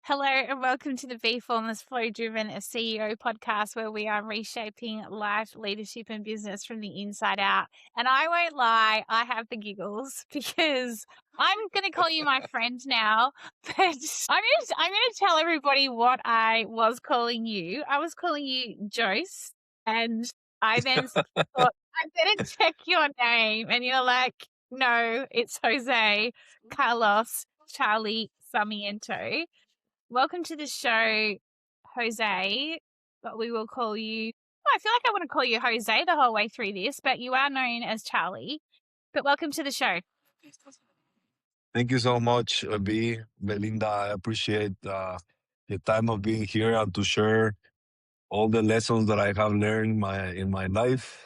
Hello and welcome to the Be Formless Flow Driven CEO podcast, where we are reshaping life, leadership, and business from the inside out. And I won't lie, I have the giggles because I'm going to call you my friend now, but I'm going to tell everybody what I was calling you. I was calling you Jose, and I then thought I better check your name, and you're like, no, it's Jose Carlos Charlie Sarmiento. Welcome to the show, Jose, but we will call you. Oh, I feel like I want to call you Jose the whole way through this, but you are known as Charlie. But welcome to the show. Thank you so much, B. Belinda. I appreciate the time of being here and to share all the lessons that I have learned in my life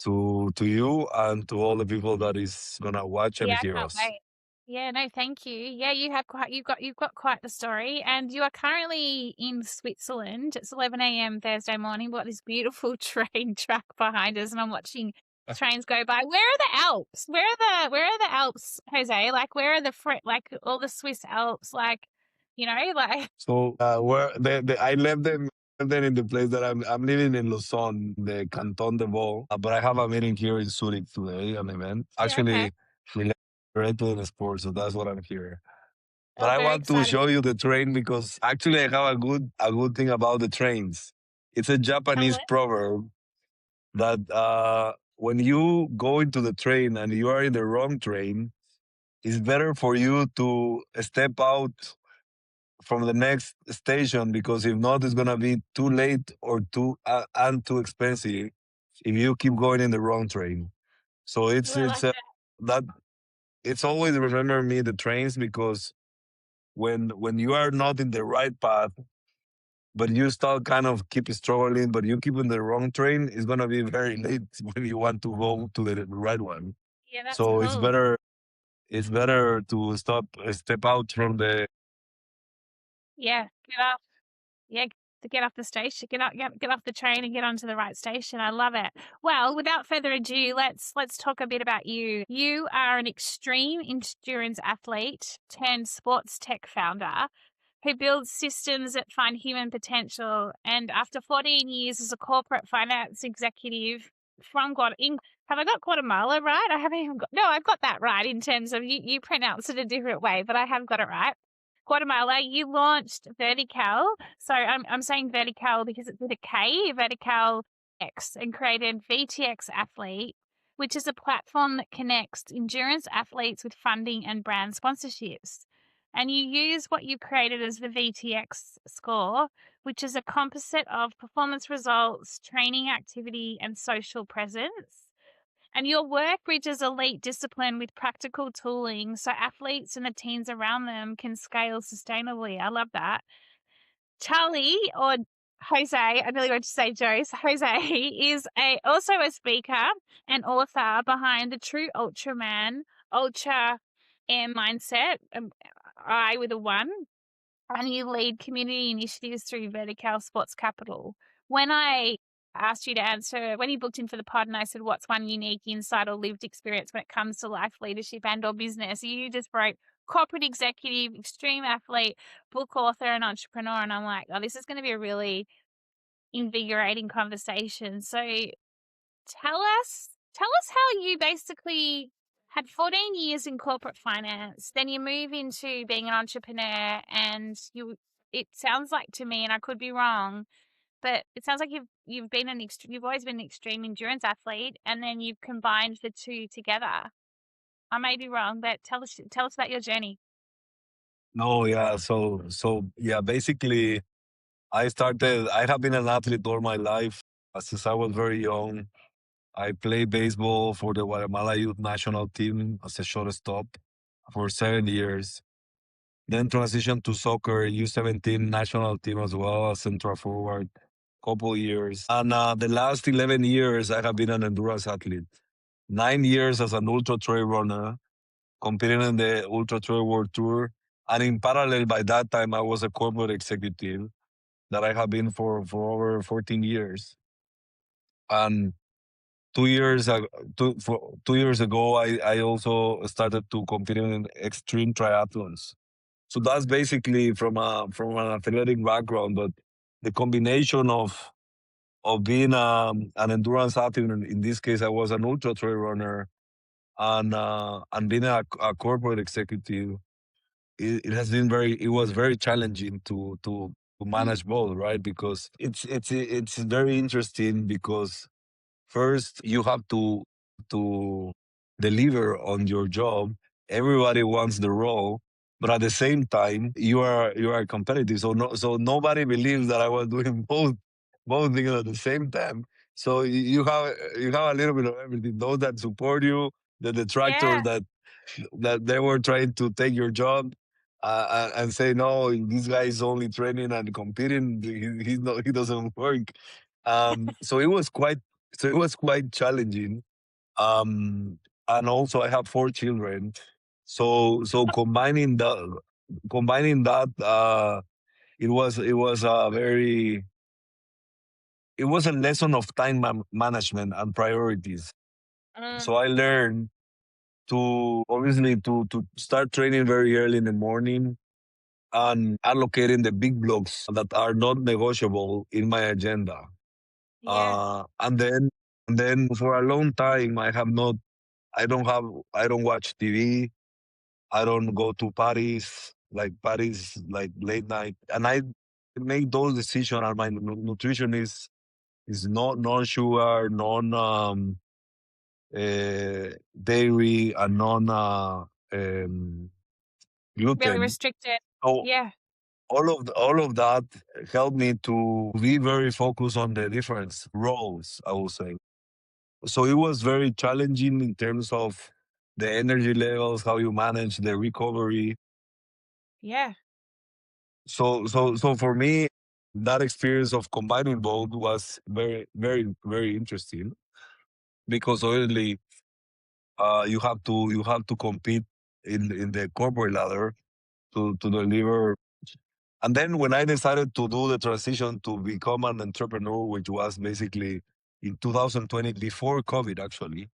to you and to all the people that is gonna watch and Yeah, I hear can't us. wait. Yeah, no, thank you. Yeah, you've got quite the story, and you are currently in Switzerland. It's 11 a.m. Thursday morning. We've got this beautiful train track behind us, and I'm watching trains go by. Where are the Alps? Where are the Alps, Jose? Like, where are like all the Swiss Alps? Like, like So where I left them then in the place that I'm living in Lausanne, the Canton de Vaud, but I have a meeting here in Zurich today, an event. yeah, okay. Actually, related to the sport, so that's what I'm here. But Oh, I very want to exciting. show you the train because actually I have a good thing about the trains. It's a Tell Japanese it. proverb that when you go into the train and you are in the wrong train, it's better for you to step out from the next station because if not, it's gonna be too late or too expensive if you keep going in the wrong train. So Oh, I like that. that it's always remember me the trains because when you are not in the right path, but you still kind of keep struggling, but you keep in the wrong train, it's gonna be very late when you want to go to the right one. Yeah, that's So cool. it's better to step out from the. Yeah, get off. Yeah, to get off the station, get off the train and get onto the right station. I love it. Well, without further ado, let's talk a bit about you. You are an extreme endurance athlete turned sports tech founder who builds systems that find human potential. And after 14 years as a corporate finance executive from have I got Guatemala right? I haven't even got, no, I've got that right in terms of you pronounce it a different way, but I have got it right. Guatemala, you launched Vertical. So I'm saying Vertical because it's with a K, Vertical X, and created VTX Athlete, which is a platform that connects endurance athletes with funding and brand sponsorships. And you use what you created as the VTX score, which is a composite of performance results, training activity, and social presence. And your work bridges elite discipline with practical tooling so athletes and the teams around them can scale sustainably. I love that. Charlie, or Jose, I really want to say Jose is also a speaker and author behind the True Ultraman, Ultra Air Mindset, I with a one, and you lead community initiatives through Vertical Sports Capital. When I asked you to answer, when you booked in for the pod and I said, what's one unique insight or lived experience when it comes to life, leadership and or business, you just wrote corporate executive, extreme athlete, book author and entrepreneur. And I'm like, oh, this is going to be a really invigorating conversation. So tell us how you basically had 14 years in corporate finance, then you move into being an entrepreneur, and it sounds like to me, and I could be wrong, but it sounds like you've always been an extreme endurance athlete, and then you've combined the two together. I may be wrong, but tell us about your journey. No, yeah. So yeah. Basically, I have been an athlete all my life since I was very young. I played baseball for the Guatemala youth national team as a shortstop for 7 years. Then transitioned to soccer, U17 national team as well as central forward, couple years. And the last 11 years, I have been an endurance athlete. 9 years as an ultra trail runner, competing in the Ultra Trail World Tour. And in parallel, by that time, I was a corporate executive that I have been for over 14 years. And 2 years ago, 2 years ago, I also started to compete in extreme triathlons. So that's basically from an athletic background, but the combination of being an endurance athlete, in this case, I was an ultra trail runner, and being a corporate executive, it has been it was very challenging to Mm, manage both, right? Because it's very interesting because first you have to deliver on your job. Everybody wants the role, but at the same time you are competitive. So nobody believes that I was doing both things at the same time. So you have a little bit of everything. Those that support you, the detractors yeah, that they were trying to take your job, and say no, this guy is only training and competing. He's not, he doesn't work. So it was quite challenging. Um, and also I have four children, so combining that, it was a very it was a lesson of time management and priorities. mm, So I learned to obviously to start training very early in the morning and allocating the big blocks that are not negotiable in my agenda. yeah, And then for a long time I don't have I don't watch TV. I don't go to parties like late night, and I make those decisions. And my nutrition is not non sugar, non dairy, and non really gluten. restricted. So Yeah, all of that helped me to be very focused on the different roles, I would say. So it was very challenging in terms of the energy levels, how you manage the recovery. yeah, So for me, that experience of combining both was very interesting because obviously you have to compete in the corporate ladder to deliver. And then when I decided to do the transition to become an entrepreneur, which was basically in 2020, before COVID, actually, yeah,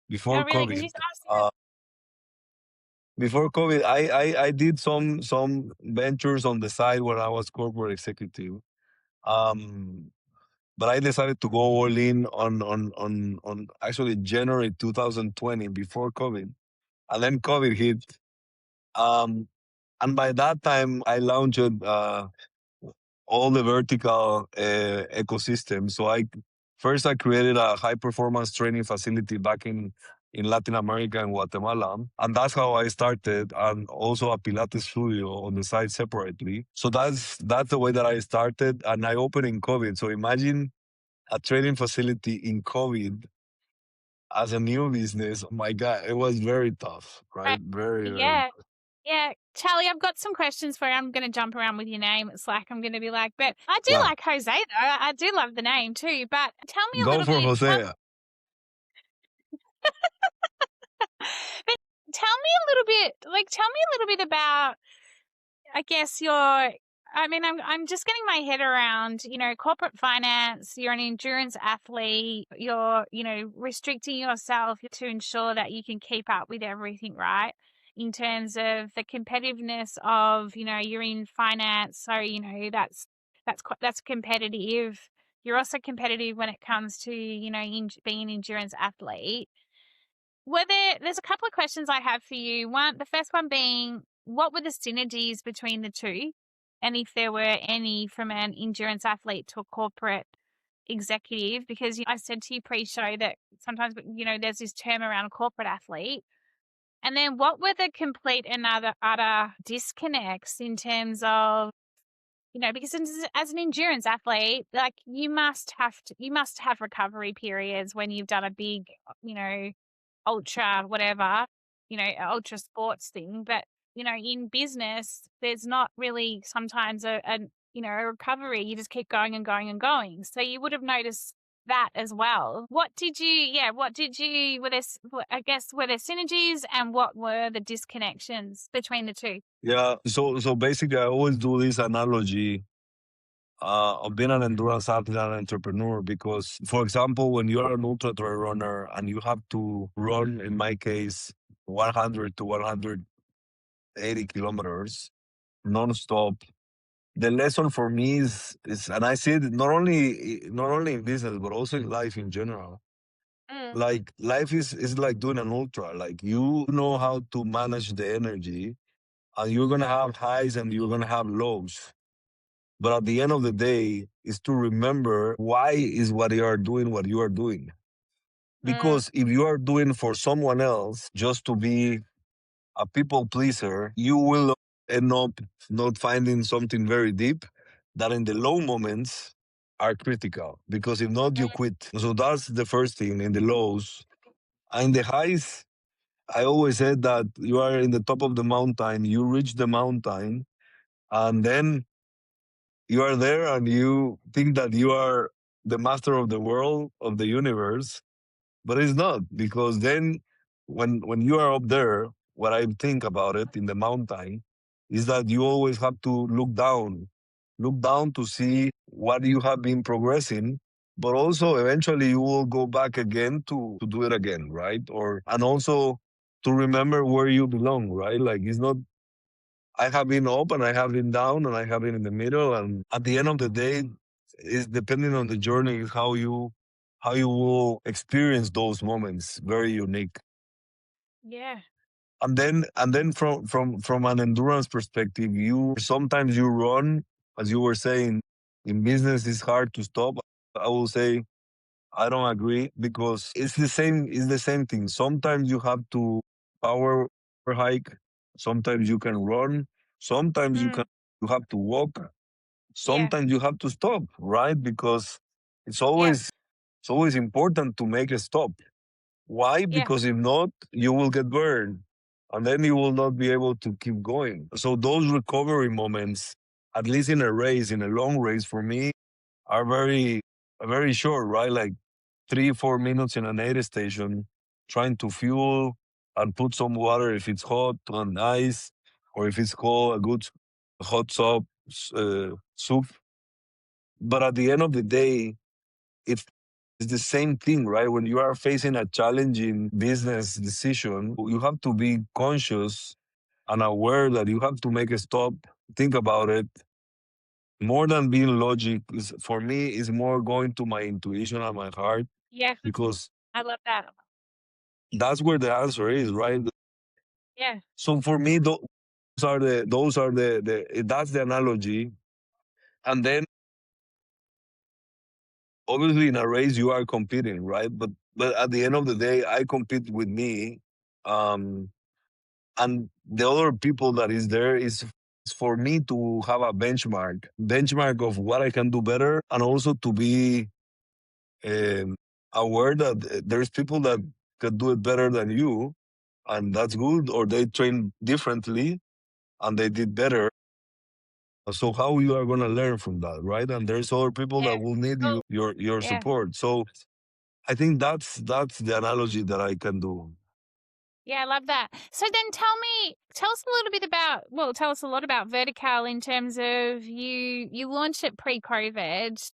before really, because COVID, you asked it. uh, before COVID, I did some ventures on the side when I was corporate executive. Um, but I decided to go all in on actually January 2020, before COVID, and then COVID hit. Um, and by that time, I launched all the vertical ecosystem. So I created a high performance training facility back in Latin America and Guatemala, and that's how I started. And also a Pilates studio on the side separately. So that's the way that I started, and I opened in COVID. So imagine a training facility in COVID as a new business. Oh my God, it was very tough, Right. right? Very Yeah, yeah. Charlie, I've got some questions for you. I'm going to jump around with your name. It's like I'm going to be like, but I do yeah. like Jose though. I do love the name too. But tell me a Go little for bit. Jose. But tell me a little bit. Like, tell me a little bit about, I guess your. I mean, I'm just getting my head around, corporate finance. You're an endurance athlete. You're, restricting yourself to ensure that you can keep up with everything, right? In terms of the competitiveness of, you're in finance, so that's competitive. You're also competitive when it comes to, being an endurance athlete. There's a couple of questions I have for you. The first one being, what were the synergies between the two? And if there were any from an endurance athlete to a corporate executive, because I said to you pre-show that sometimes, there's this term around a corporate athlete. And then what were the complete and utter disconnects in terms of, because as an endurance athlete, like you must have recovery periods when you've done a big, ultra whatever, ultra sports thing. But, in business, there's not really sometimes a recovery. You just keep going and going and going. So you would have noticed that as well. I guess, were there synergies and what were the disconnections between the two? Yeah. So basically, I always do this analogy of being an endurance athlete and entrepreneur because, for example, when you're an ultra trail runner and you have to run, in my case, 100 to 180 kilometers, nonstop. The lesson for me is, and I see it not only in business but also in life in general. Mm, Like life is like doing an ultra. Like you know how to manage the energy, and you're gonna have highs and you're gonna have lows. But at the end of the day, is to remember why is what you are doing. mm, Because if you are doing for someone else just to be a people pleaser, you will end up not finding something very deep that in the low moments are critical. Because if not, you mm, quit. So that's the first thing in the lows. And the highs, I always said that you are in the top of the mountain, you reach the mountain, and then you are there and you think that you are the master of the world, of the universe, but it's not, because then when you are up there, what I think about it in the mountain is that you always have to look down to see what you have been progressing, but also eventually you will go back again to do it again, right? Or and also to remember where you belong, right? Like it's not, I have been up and I have been down and I have been in the middle. And at the end of the day, is depending on the journey, is how you will experience those moments. Very unique. yeah. And then from an endurance perspective, you sometimes you run, as you were saying, in business it's hard to stop. I will say I don't agree, because it's the same thing. Sometimes you have to power hike, sometimes you can run, sometimes Mm, you have to walk, yeah. sometimes you have to stop, right? Because it's Yeah. always it's always important to make a stop. Why? Yeah. Because if not, you will get burned, and then you will not be able to keep going. So those recovery moments, at least in a race, in a long race for me, are very short, right? Like 3 4 minutes in an aid station, trying to fuel and put some water if it's hot and ice, or if it's cold, a good hot soup. But at the end of the day, it's the same thing, right? When you are facing a challenging business decision, you have to be conscious and aware that you have to make a stop, think about it. More than being logic, for me, is more going to my intuition and my heart, Yeah. because I love that. that's where the answer is, right? Yeah. So for me, those are the that's the analogy. And then obviously in a race you are competing, right? But at the end of the day, I compete with me, um, and the other people that is there is for me to have a benchmark of what I can do better, and also to be um, aware that there's people that can do it better than you, and that's good, or they train differently and they did better. So how you are gonna learn from that, right? And there's other people Yeah. that will need Oh, your yeah. support. So I think that's the analogy that I can do. Yeah, I love that. So then tell us a little bit about, well, tell us a lot about Vertical in terms of you launched it pre-COVID.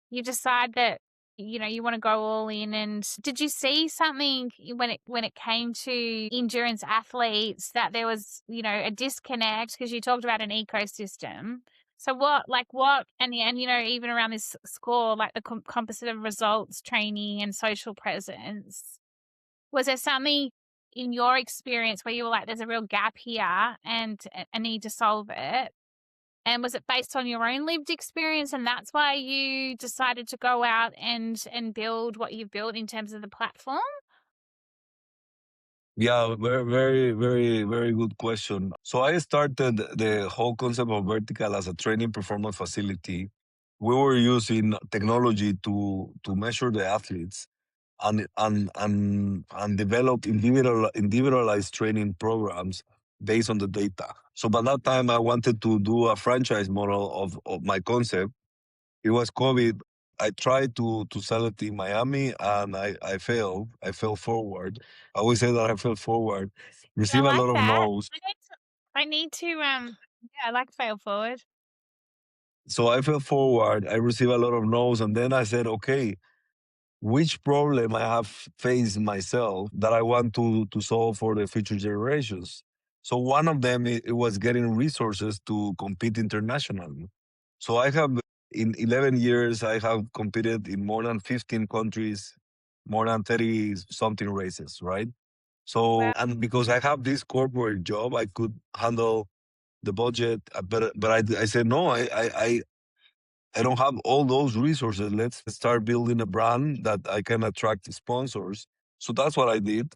You decide that you want to go all in, and did you see something when it came to endurance athletes that there was, a disconnect because you talked about an ecosystem. So what and even around this score, like the composite of results, training and social presence, was there something in your experience where you were like, there's a real gap here and I need to solve it? And was it based on your own lived experience, and that's why you decided to go out and build what you've built in terms of the platform? Yeah, very, very, very, very good question. So I started the whole concept of Vertical as a training performance facility. We were using technology to measure the athletes and develop individualized training programs based on the data. So by that time, I wanted to do a franchise model of my concept. It was COVID. I tried to sell it in Miami, and I failed. I fell forward. I always say that I fell forward. I Receive a like lot of that. no's. I need to yeah, I like fail forward. So I fell forward. I received a lot of no's, and then I said, okay, which problem I have faced myself that I want to solve for the future generations? So one of them it was getting resources to compete internationally. So I have in 11 years I have competed in more than 15 countries, more than 30 something races, right? Wow. So and because I have this corporate job, I could handle the budget, but I said no, I don't have all those resources. Let's start building a brand that I can attract sponsors. So that's what I did.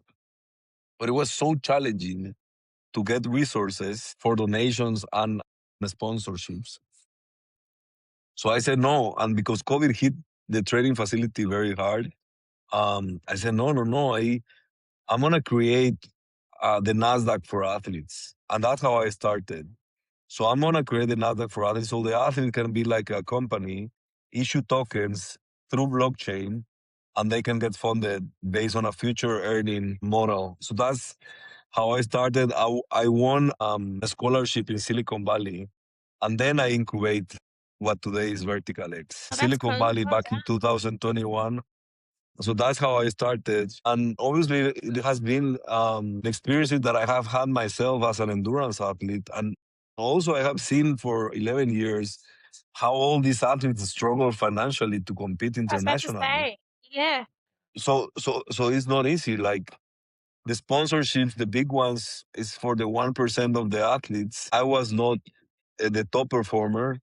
But it was so challenging to get resources for donations and sponsorships. So I said no. And because COVID hit the training facility very hard, I said, no, no, no. I'm going to create the NASDAQ for athletes. And that's how I started. So I'm going to create the NASDAQ for athletes so the athlete can be like a company, issue tokens through blockchain, and they can get funded based on a future earning model. So that's how I started. I won a scholarship in Silicon Valley, and then I incubate what today is Vertical X. Oh, that's Silicon cool. Valley Well back in 2021. So that's how I started. And obviously, it has been the experiences that I have had myself as an endurance athlete. And also, I have seen for 11 years how all these athletes struggle financially to compete I was about to internationally. say, yeah, So it's not easy. Like the sponsorships, the big ones, is for the 1% of the athletes. I was not the top performer.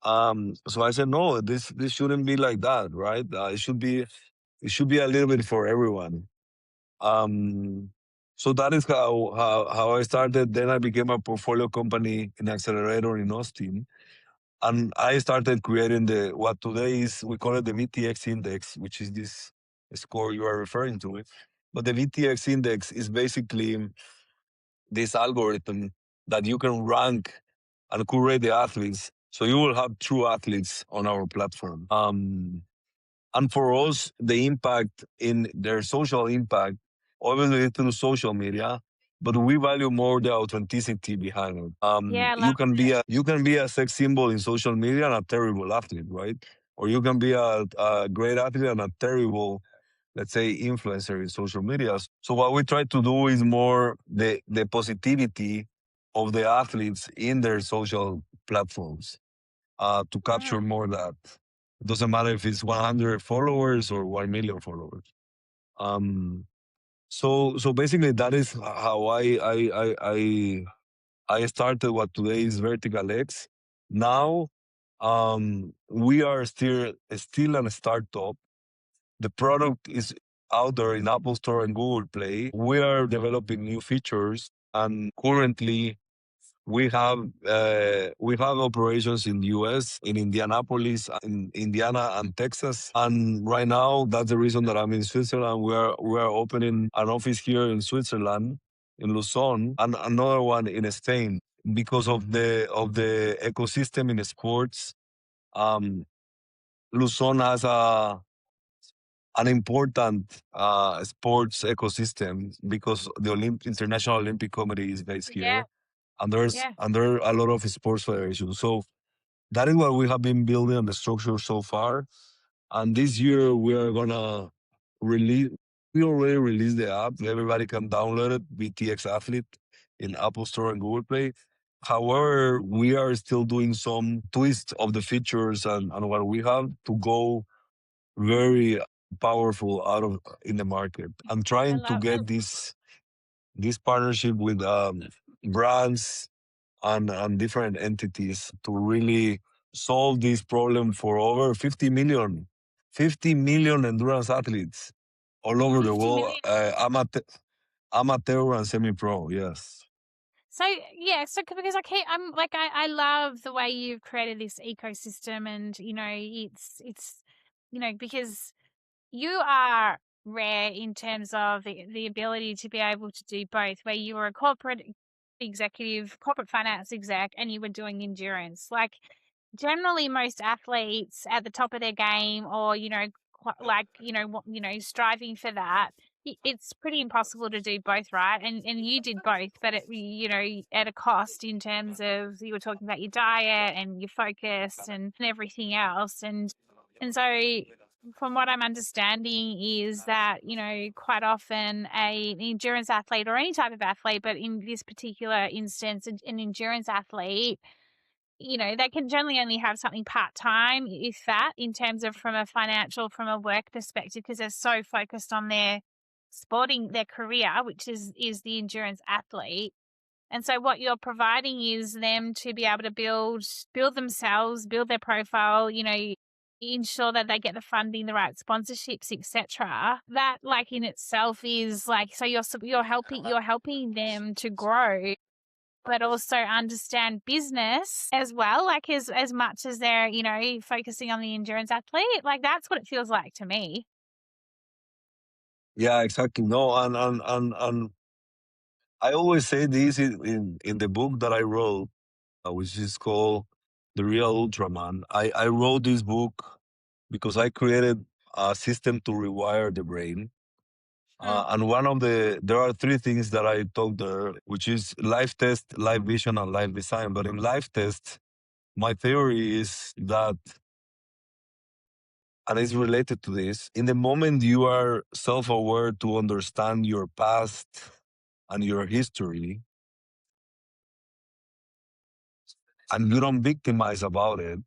So I said, no, this shouldn't be like that, right? It should be a little bit for everyone. Um, so that is how I started. Then I became a portfolio company in accelerator in Austin, and I started creating the what today is we call it the VTX index, which is this score you are referring to. It, but the VTX index is basically this algorithm that you can rank and curate the athletes. So you will have true athletes on our platform. And for us, the impact in their social impact, obviously through social media, but we value more the authenticity behind it. yeah, I love You can be it. a sex symbol in social media and a terrible athlete, right? Or you can be a great athlete and a terrible, let's say, influencer in social media. So what we try to do is more the positivity of the athletes in their social platforms to capture Mm. more that. It doesn't matter if it's 100 followers or 1 million followers. Um, so basically that is how I started what today is Vertical X. Now we are still a startup. The product is out there in Apple Store and Google Play. We are developing new features, and currently we have operations in the U.S., in Indianapolis, in Indiana, and Texas. And right now, that's the reason that I'm in Switzerland. We are opening an office here in Switzerland, in Luzon, and another one in Spain because of the ecosystem in sports. Um, Luzon has an important sports ecosystem because the International Olympic Committee is based Yeah, here, and there's yeah. and there are a lot of sports federations. So that is what we have been building on the structure so far. And this year we are gonna release. We already released the app. Everybody can download it. VTX Athlete in Apple Store and Google Play. However, we are still doing some twists of the features and what we have to go very powerful out of in the market. I'm I trying to love get this partnership with brands and different entities to really solve this problem for over 50 million endurance athletes all over the 50 world, million. amateur and semi-pro. Yes. So yeah, so because I'm like I love the way you've created this ecosystem, and it's because you are rare in terms of the ability to be able to do both, where you were a corporate executive, corporate finance exec, and you were doing endurance. Like generally most athletes at the top of their game, or striving for that, it's pretty impossible to do both, right? And you did both, but at a cost, in terms of you were talking about your diet and your focus and everything else. And so from what I'm understanding is that, you know, quite often an endurance athlete or any type of athlete, but in this particular instance, an endurance athlete, you know, they can generally only have something part-time, if that, in terms of from a financial, from a work perspective, because they're so focused on their sporting, their career, which is the endurance athlete. And so what you're providing is them to be able to build themselves, build their profile, you know, ensure that they get the funding, the right sponsorships, etc. That like in itself is like, so you're helping them to grow, but also understand business as well, like as much as they're, you know, focusing on the endurance athlete. Like that's what it feels like to me. Yeah, exactly. No, and I always say this in the book that I wrote, which is called The Real Ultraman. I wrote this book because I created a system to rewire the brain. Mm, And there are three things that I talk there, which is life test, life vision, and life design. But in life test, my theory is that, and it's related to this, in the moment you are self aware to understand your past and your history, and you don't victimize about it,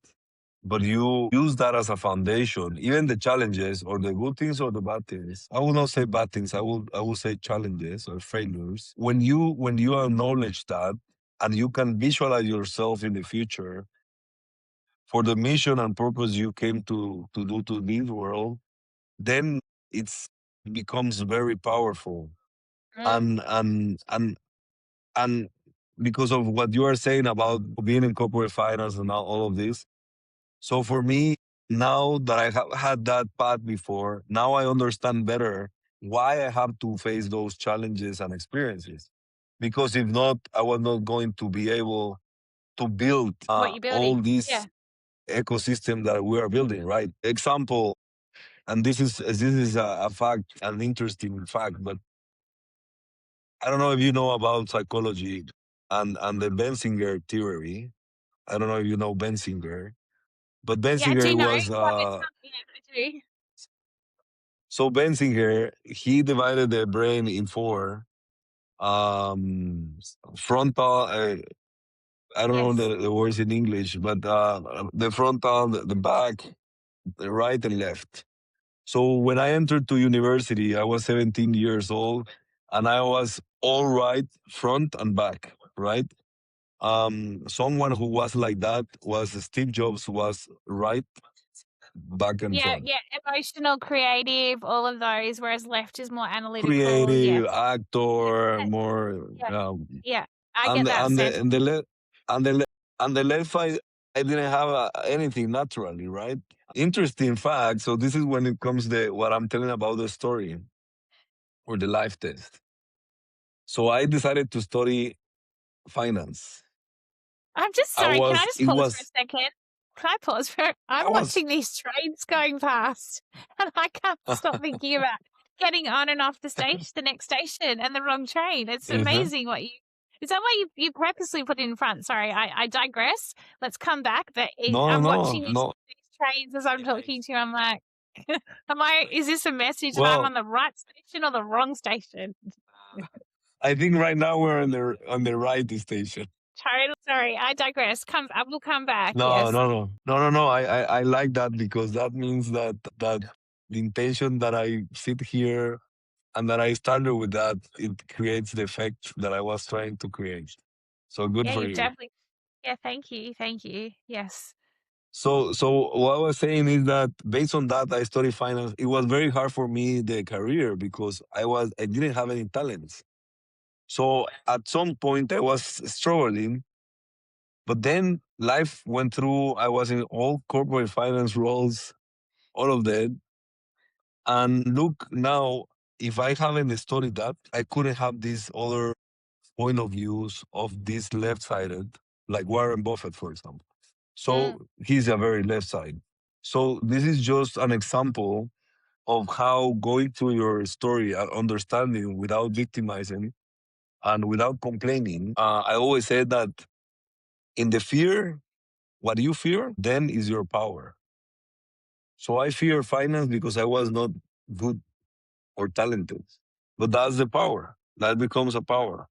but you use that as a foundation, even the challenges or the good things or the bad things. I will not say bad things. I will say challenges or failures. When you acknowledge that and you can visualize yourself in the future for the mission and purpose you came to do to this world, then it's becomes very powerful. mm. And because of what you are saying about being in corporate finance and all of this. So for me, now that I have had that path before, now I understand better why I have to face those challenges and experiences. Because if not, I was not going to be able to build What you're all building. this Yeah. ecosystem that we are building, right? Example, and this is a fact, an interesting fact, but I don't know if you know about psychology and the Benzinger theory. I don't know if you know Benzinger, but Yeah, I Benzinger do know. was It's something I do. so Benzinger, he divided the brain in four. Frontal, I don't know Yes. the words in English, but the frontal, the back, the right and left. So when I entered to university, I was 17 years old and I was all right, front and back, right? Someone who was like that was Steve Jobs, was right, back and Yeah, front. yeah, emotional, creative, all of those, whereas left is more analytical. Yes. Creative, actor, Yeah, more, yeah, yeah. I and get the that and sense. the and the left and the and the left side, I didn't have anything naturally, right? Interesting fact. So this is when it comes the what I'm telling about the story or the life test. So I decided to study finance. I'm just I sorry, can I was, just it pause for a was, second? Can I pause for I'm I was, watching these trains going past, and I can't stop thinking about getting on and off the next station, and the wrong train. It's uh-huh. amazing what you is that why you purposely put it in front? Sorry, I digress. Let's come back, but No, I'm no, watching no. these trains as I'm talking to you. I'm like, is this a message that I'm Well, on the right station or the wrong station? I think right now we're on the right station. Total sorry, I digress. I will come back. No, Yes. no, no, no, no, no. I like that because that means that the intention that I sit here and that I started with that, it creates the effect that I was trying to create. So good Yeah, for you've you. definitely yeah, thank you, thank you. Yes. So what I was saying is that based on that, I studied finance. It was very hard for me the career because I didn't have any talents. So at some point I was struggling, but then life went through. I was in all corporate finance roles, all of that. And look now, if I haven't studied that, I couldn't have this other point of views of this left-sided, like Warren Buffett, for example. Mm. So he's a very left side. So this is just an example of how going through your story and understanding without victimizing and without complaining. I always say that in the fear, what you fear then is your power. So I fear finance because I was not good or talented. But that's the power. That becomes a power.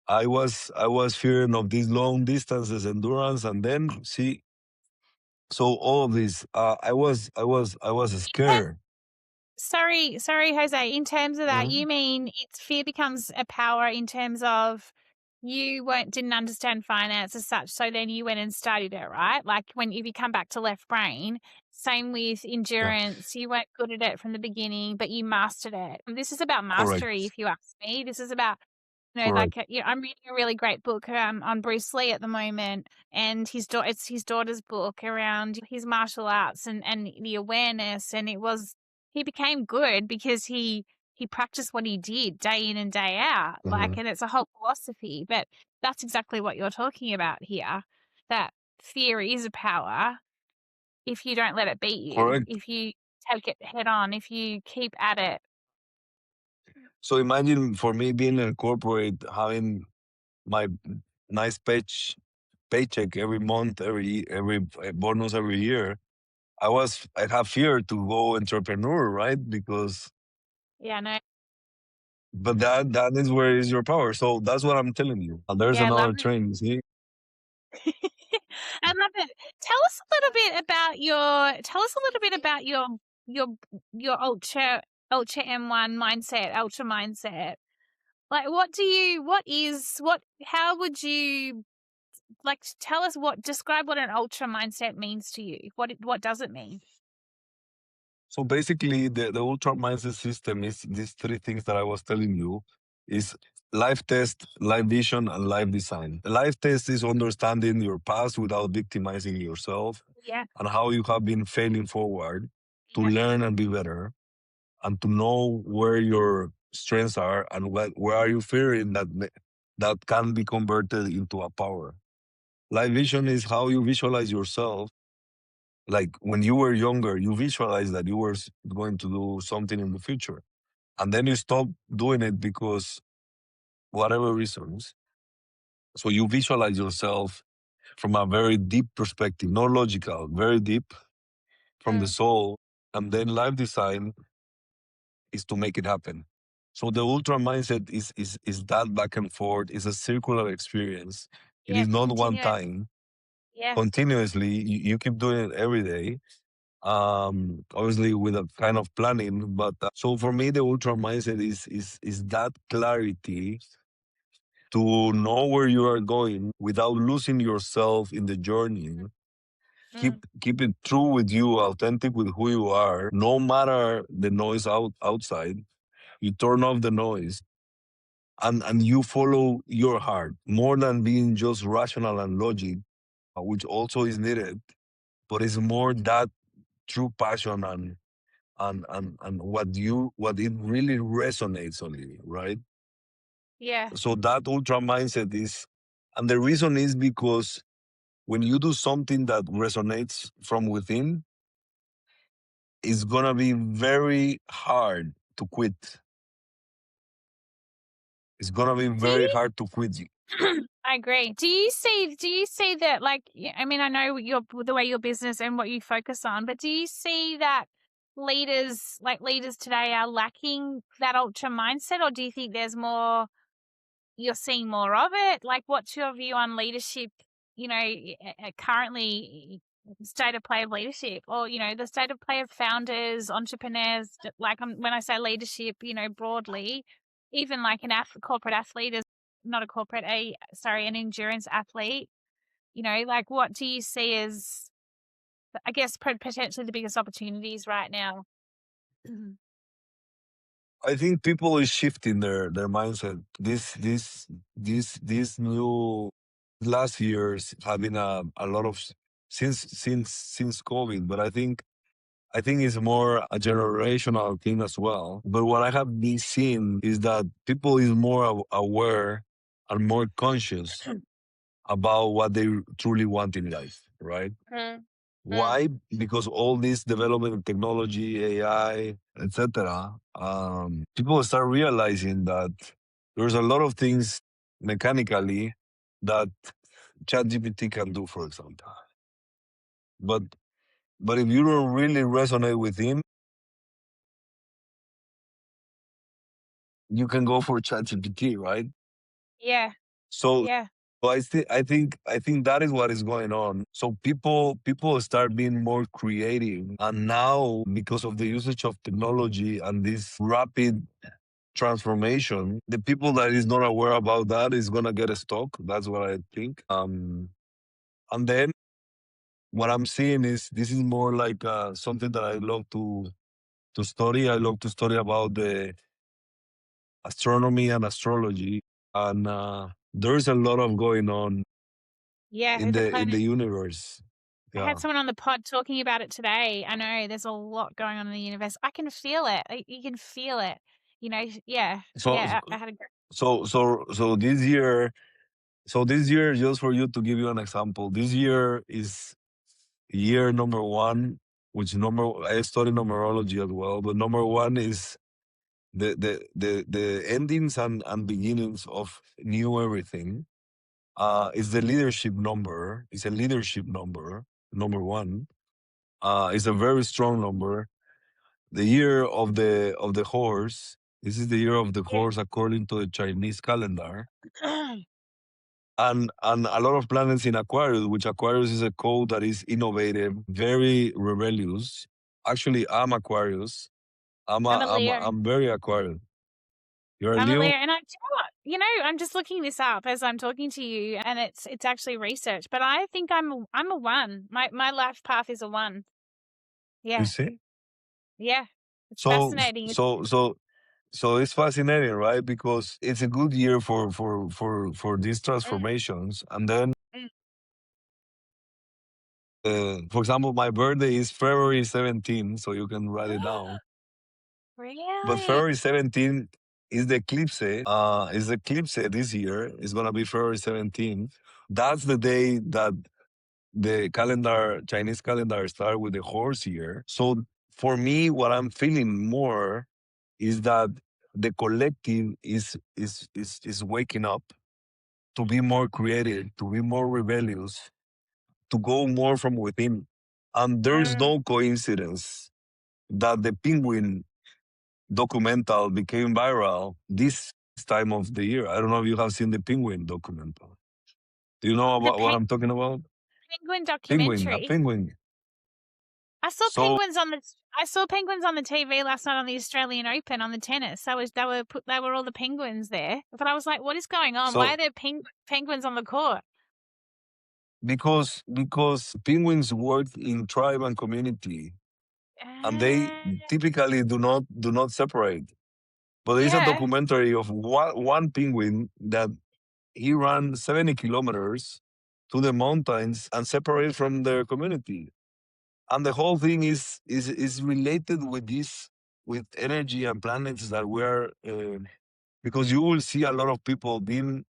I was fearing of these long distances, endurance, and then see. So all of this, I was scared. Sorry, Jose. In terms of that, Mhm. you mean it's fear becomes a power in terms of you didn't understand finance as such, so then you went and studied it, right? Like when if you come back to left brain, same with Yeah, endurance. You weren't good at it from the beginning, but you mastered it. This is about mastery, correct, if you ask me. This is about correct. I'm reading a really great book on Bruce Lee at the moment, and it's his daughter's book around his martial arts and the awareness, and he became good because he practiced what he did day in and day out, Mhm. and it's a whole philosophy. But that's exactly what you're talking about here. That fear is a power if you don't let it beat you, Correct. if you take it head on, if you keep at it. So imagine for me being in a corporate, having my nice paycheck every month, every bonus every year. I have fear to go entrepreneur, right? Because Yeah, no, but that is where is your power. So that's what I'm telling you. And there's yeah, I love another it. train. You see, I love it. Tell us a little bit about your your your ultra M1 mindset, ultra mindset. Like how would you tell us describe what an ultra mindset means to you? What does it mean? so basically, the ultra mindset system is these three things that I was telling you is life test, life vision, and life design. The life test is understanding your past without victimizing yourself Yeah, and how you have been failing forward to yeah, learn and be better and to know where your strengths are and where are you fearing that can be converted into a power. Life vision is how you visualize yourself. Like when you were younger, you visualize that you were going to do something in the future. And then you stop doing it because whatever reasons. So you visualize yourself from a very deep perspective, not logical, very deep from the mm, soul. And then life design is to make it happen. So the ultra mindset is that back and forth. It's a circular experience. It yeah, is not one continuous, time. yes, Continuously, you keep doing it every day. Obviously with a kind of planning, but so for me, the ultra mindset is that clarity to know where you are going without losing yourself in the journey. mm, Keep it true with you, authentic with who you are, no matter the noise outside. You turn off the noise and you follow your heart more than being just rational and logic, which also is needed, but it's more that true passion and what it really resonates on you, right? yeah, So that ultra mindset is, and the reason is because when you do something that resonates from within, it's gonna be very hard to quit. It's gonna be do very you hard to quit. I agree. Do you see that I mean I know the way your business and what you focus on, but do you see that leaders today are lacking that ultra mindset, or do you think there's more you're seeing more of it? Like what's your view on leadership, currently state of play of leadership, or the state of play of founders, entrepreneurs, when I say leadership, broadly, even like corporate athlete is not a corporate, an endurance athlete, like what do you see as, I guess, potentially the biggest opportunities right now? I think people is shifting their mindset. This new last years have been a lot of since COVID, but I think it's more a generational thing as well. But what I have been seeing is that people is more aware and more conscious about what they truly want in life, right? Mm, mm. Why? Because all this development in technology, AI, etc. People start realizing that there's a lot of things mechanically that ChatGPT can do, for example. But But if you don't really resonate with him, you can go for ChatGPT, right? Yeah. So Yeah. so I think that is what is going on. So people start being more creative, and now because of the usage of technology and this rapid transformation, the people that is not aware about that is gonna get stuck. That's what I think. And then what I'm seeing is this is more like something that I love to study. I love to study about the astronomy and astrology, and there's a lot of going on Yeah. in With the the planet. universe. I had Yeah. someone on the pod talking about it today. I know there's a lot going on in the universe. I can feel it. You can feel it. Yeah. So Yeah. I had a so this year, just for you to give you an example, this year is year number one, which I study numerology as well, but number one is the endings and beginnings of new everything. Is the leadership number. It's a leadership number one. It's a very strong number. The year of the horse. This is the year of the horse according to the Chinese calendar. yeah. And a lot of planets in Aquarius, which Aquarius is a code that is innovative, very rebellious. Actually, I'm Aquarius. I'm a Leo. I'm very Aquarius. You're a I'm a Leo, Leo, and do you know what? I'm just looking this up as I'm talking to you, and it's actually research. But I think I'm a one. My life path is a one. you Yeah, see? yeah. It's So fascinating. so so so it's fascinating, right? Because it's a good year for these Mm, transformations. And then, mm. for example, my birthday is February 17, so you can write it down. But Really? February 17 is the eclipse. Is the eclipse this year. It's gonna be February 17th. That's the day that the Chinese calendar start with the horse year. So for me, what I'm feeling more is that the collective is waking up to be more creative, to be more rebellious, to go more from within. And there is Mm. no coincidence that the penguin documental became viral this time of the year. I don't know if you have seen the penguin documental. Do you know The about what I'm talking about? penguin Penguin, a documentary. penguin. I saw So penguins on the TV last night on the Australian Open on the tennis. They were all the penguins there. But I was like, what is going on? Why so are there penguins on the court? because penguins work in tribe and community, and they Uh, typically do not separate. But there is a yeah. documentary of one penguin that he ran 70 kilometers to the mountains and separated from their community. And the whole thing is related with this, with energy and planets that we're because you will see a lot of people being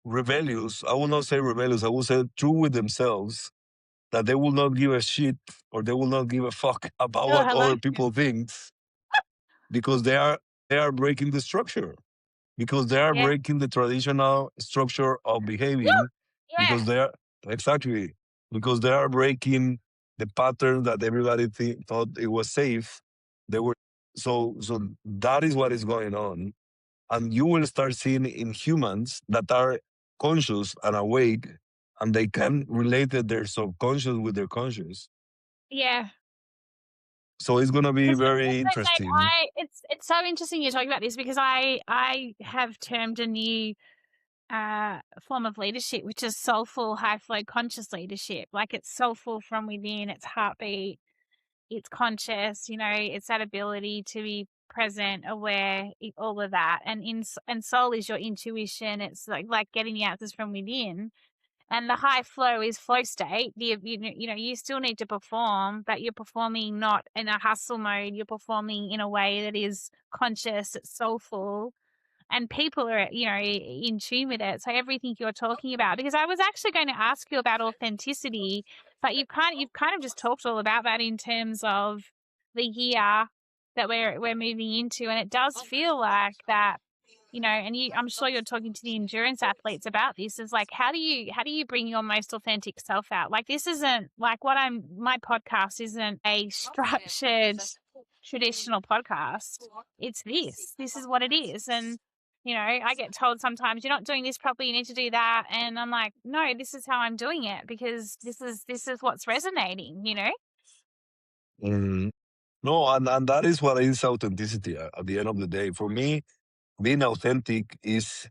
rebellious. I will not say rebellious. I will say true with themselves, that they will not give a shit or they will not give a fuck about Oh, what hello. other people think, because they are breaking the structure, because they are Yeah. breaking the traditional structure of Woo! behaving, Yeah. because they are exactly because they are breaking the pattern that everybody thought it was safe. They were so that is what is going on, and you will start seeing in humans that are conscious and awake, and they can relate their subconscious with their conscious. Yeah. So it's gonna be Because very interesting. it's so interesting you're talking about this because I have termed a new form of leadership, which is soulful, high flow, conscious leadership. Like it's soulful from within, it's heartbeat, it's conscious. It's that ability to be present, aware, all of that. And soul is your intuition. It's like getting the answers from within. And the high flow is flow state. You still need to perform, but you're performing not in a hustle mode. You're performing in a way that is conscious, it's soulful, and people are in tune with it. So everything you're talking about, because I was actually going to ask you about authenticity, but you've kind of just talked all about that in terms of the year that we're moving into, and it does feel like that and I'm sure you're talking to the endurance athletes about this, is like, how do you bring your most authentic self out? Like, this isn't like my podcast isn't a structured traditional podcast. It's this is what it is. And, I get told sometimes, you're not doing this properly, you need to do that. And I'm like, no, this is how I'm doing it, because this is what's resonating. Mm. No, and that is what is authenticity at the end of the day. For me, being authentic is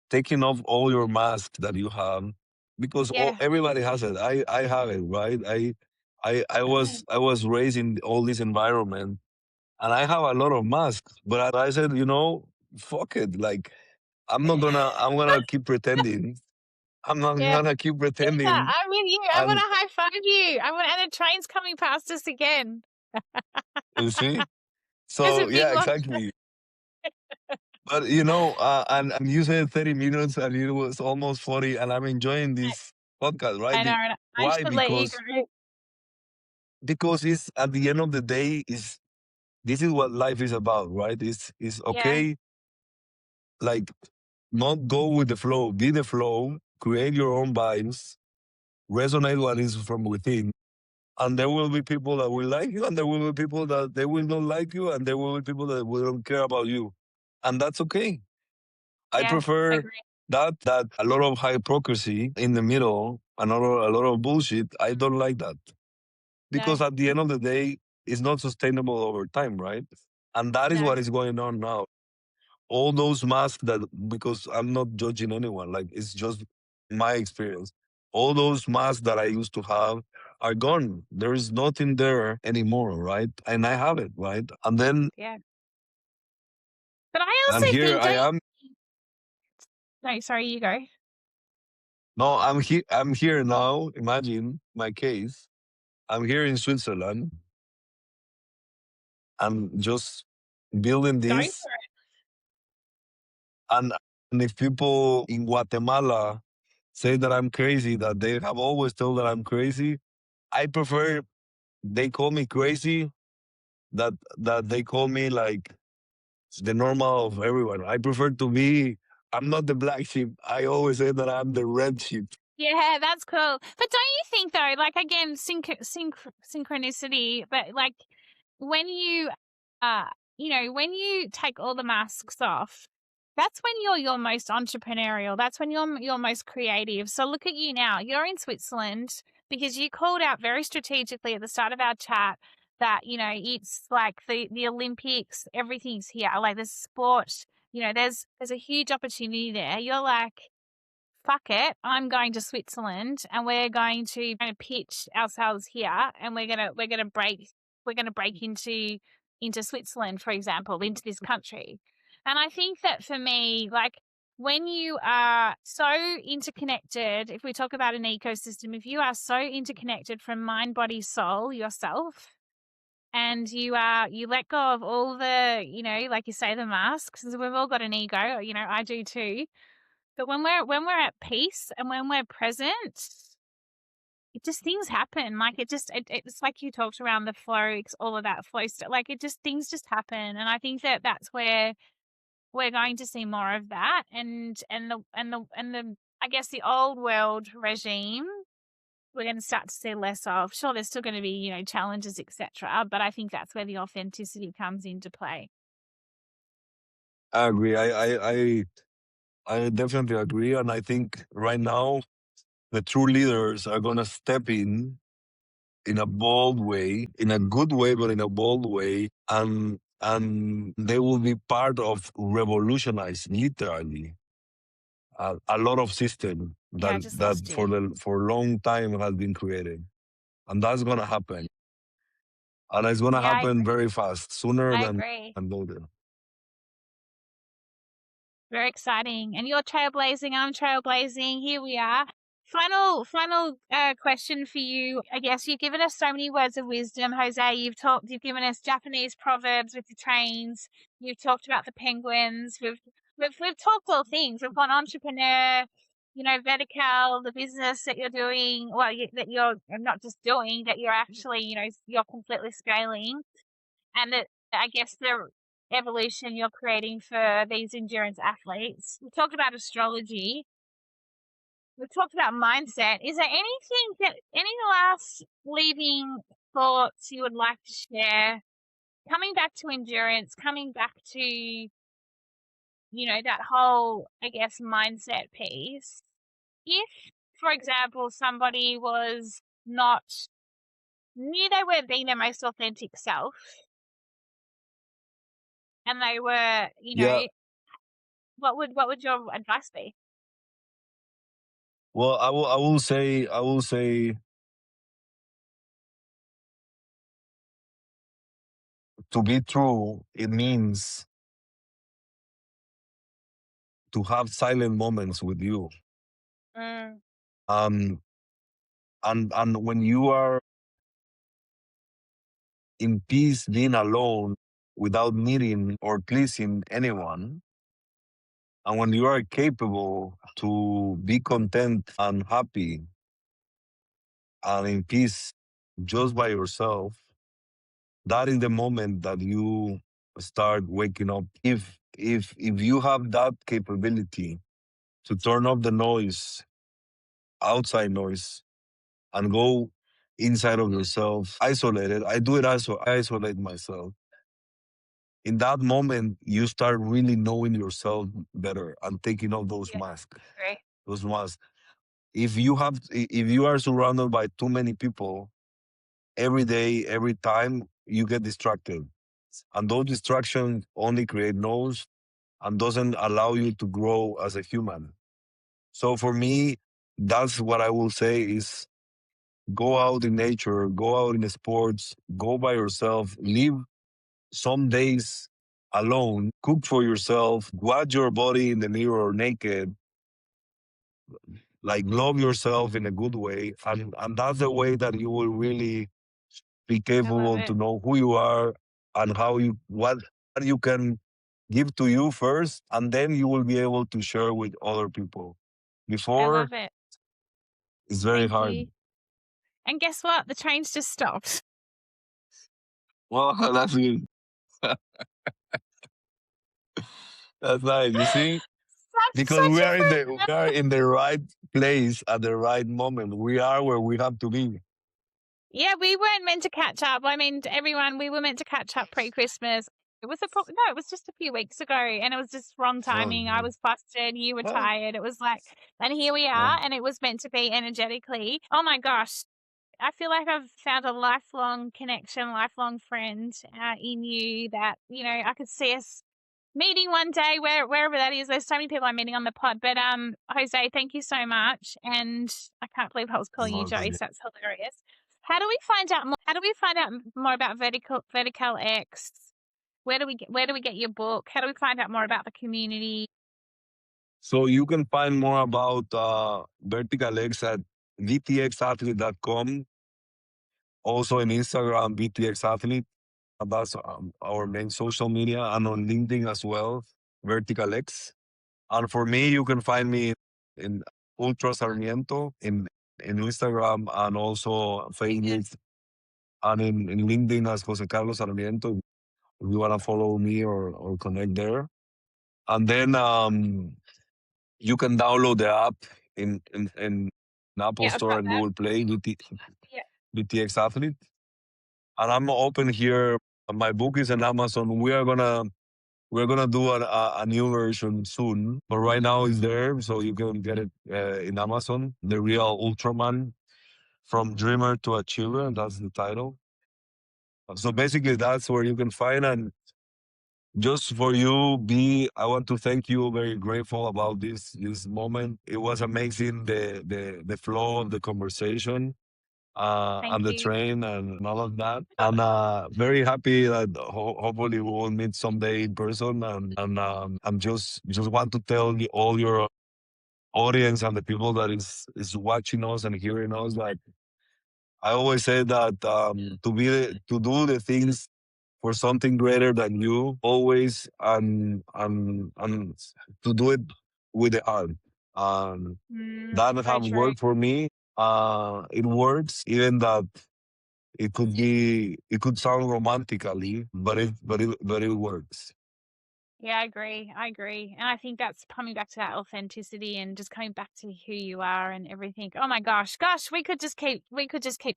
taking off all your masks that you have, because Yeah. everybody has it. I have it, right? I was raised in all this environment, and I have a lot of masks. But I said, fuck it. Like, I'm gonna keep pretending. I'm not Yeah. gonna keep Yeah, pretending. I'm with you. I want And to high five you. And the train's coming past us again. you see, There's a so big yeah, one. exactly. But and you said 30 minutes, and it was almost 40, and I'm enjoying this podcast, right? I know. And I Why? should let you go. Because it's at the end of the day, is this is what life is about, right? It's Yeah. okay, like, not go with the flow, be the flow, create your own vibes, resonate what is from within. And there will be people that will like you, and there will be people that they will not like you, and there will be people that will not care about you. And that's okay. I Yeah. I prefer agree. that a lot of hypocrisy in the middle, and a lot of bullshit. I don't like that, No, because at the end of the day, it's not sustainable over time, right? And that is no. what is going on now. All those masks that, because I'm not judging anyone, like, it's just my experience. All those masks that I used to have are gone. There is nothing there anymore, right? And I have it, right? And then Yeah. But I I'm also here. think, I don't am you? No, sorry, you go. no. I'm here. I'm here now. Imagine my case. I'm here in Switzerland. I'm just building Go this, for it. and and if people in Guatemala say that I'm crazy, that they have always told that I'm crazy, I prefer they call me crazy, that they call me like the normal of everyone. I prefer to be. I'm not the black sheep. I always say that I'm the red sheep. Yeah, that's cool. But don't you think though, like, again, synchronicity, but like, when you, uh, when you take all the masks off, that's when you're your most entrepreneurial. That's when you're most creative. So look at you now. You're in Switzerland because you called out very strategically at the start of our chat that, it's like the Olympics, everything's here. Like, there's sport, there's a huge opportunity there. You're like, fuck it, I'm going to Switzerland and we're going to kind of pitch ourselves here, and we're gonna break into Switzerland, for example, into this country. And I think that for me, like, when you are so interconnected, if we talk about an ecosystem, if you are so interconnected from mind, body, soul, yourself, and you let go of all the, like you say, the masks, because we've all got an ego, I do too. But when we're at peace and when we're present, it just, things happen. Like, it's like you talked around the flow, all of that flow stuff. Like, things just happen, and I think that that's where we're going to see more of that. And I guess the old world regime, we're going to start to see less of. Sure, there's still going to be, challenges, etc. But I think that's where the authenticity comes into play. I agree. I definitely agree, and I think right now the true leaders are gonna step in a bold way, in a good way, but in a bold way, and they will be part of revolutionize literally a lot of system Yeah, that I just that lost for you. the for a long time has been created, and that's gonna happen, and it's gonna Yeah, happen very fast, sooner I than agree. later. Very exciting. And you're trailblazing, I'm trailblazing. Here we are. Final question for you. I guess you've given us so many words of wisdom, Jose. You've given us Japanese proverbs with the trains. You've talked about the penguins. We've talked all things. We've gone entrepreneur, vertical, the business that you're doing, well, that you're not just doing, that you're actually, you're completely scaling. And that, I guess, evolution you're creating for these endurance athletes. We talked about astrology. We've talked about mindset. Is there any last leaving thoughts you would like to share? Coming back to endurance, coming back to, that whole, I guess, mindset piece. If, for example, somebody knew they weren't being their most authentic self and they were, Yeah. what would your advice be? Well, I will say to be true, it means to have silent moments with you. Mm, Um, and when you are in peace being alone without needing or pleasing anyone, and when you are capable to be content and happy and in peace just by yourself, that is the moment that you start waking up. If you have that capability to turn off the noise, outside noise, and go inside of yourself, isolated. I do it also. I isolate myself. In that moment, you start really knowing yourself better and taking off those yeah, masks. agree. Those masks. If you are surrounded by too many people every day, every time, you get distracted, and those distractions only create noise and doesn't allow you to grow as a human. So for me, that's what I will say is go out in nature, go out in the sports, go by yourself, live some days alone, cook for yourself, watch your body in the mirror naked, like love yourself in a good way. And that's the way that you will really be I love capable to it. know who you are and what you can give to you first, and then you will be able to share with other people. I Before, love it. it's very Thank hard. you. And guess what? The train's just stopped. Well, that's good. That's nice. You see, because Such a we are in the right place at the right moment. We are where we have to be. Yeah, we weren't meant to catch up. I mean, to everyone, we were meant to catch up pre-Christmas. No, it was just a few weeks ago, and it was just wrong timing. I Um, was busted, you were well, tired. It was like, and here we are, well, and it was meant to be energetically. Oh my gosh, I feel like I've found a lifelong connection, lifelong friend in you that I could see us meeting one day wherever that is. There's so many people I'm meeting on the pod, but Jose, thank you so much, and I can't believe I was calling you well, Joyce. That's hilarious. How do we find out more? How do we find out more about Vertical X? Where do we get your book? How do we find out more about the community? so you can find more about Vertical X at vtxathlete.com. Also in Instagram, VTX Athlete. That's our main social media, and on LinkedIn as well, Vertical X. And for me, you can find me in Ultra Sarmiento in Instagram and also Facebook, and in LinkedIn as José Carlos Sarmiento. If you want to follow me or connect there. And then you can download the app in Apple Yeah, I've Store got and that. Google Play, Yeah. VTX Athlete. And I'm open here. My book is on Amazon. We're gonna do a new version soon, but right now it's there, so you can get it in Amazon. The Real Ultraman, from Dreamer to Achiever. That's the title. So basically, that's where you can find. And just for you, B, I want to thank you. Very grateful about this moment. It was amazing, the flow of the conversation, Thank and the you. train and all of that. I'm very happy that hopefully we will meet someday in person. And I'm just want to tell all your audience and the people that is watching us and hearing us, like I always say that to do the things for something greater than you, always, and to do it with the heart. Um, that So have true. worked for me. It works, even that it could sound romantically, but it works. Yeah, I agree. I agree. And I think that's coming back to that authenticity and just coming back to who you are and everything. Oh my gosh, we could just keep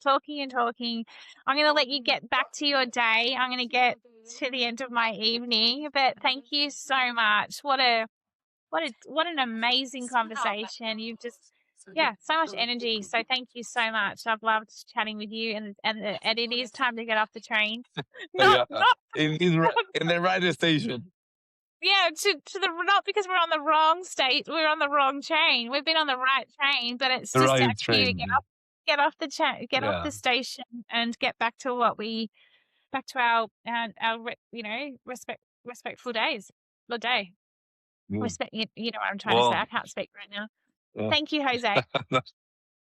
talking and talking. I'm going to let you get back to your day. I'm going to get to the end of my evening, but thank you so much. What an amazing conversation. You've just yeah, so much energy. So thank you so much. I've loved chatting with you and it is time to get off the train. Not Yeah, not in the radio station, yeah, to the not because we're on the wrong state, we're on the wrong train. We've been on the right train, but it's the just time right for you to train. get off Yeah, the station and get back to back to our respectful days. Or day. mm. Respect you know what I'm trying to say. Well, I can't speak right now. uh, Thank you, Jose. have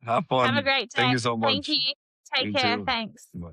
Have a fun. great Thank day. you so Thank much. you. Take You care. too. Thanks. Bye.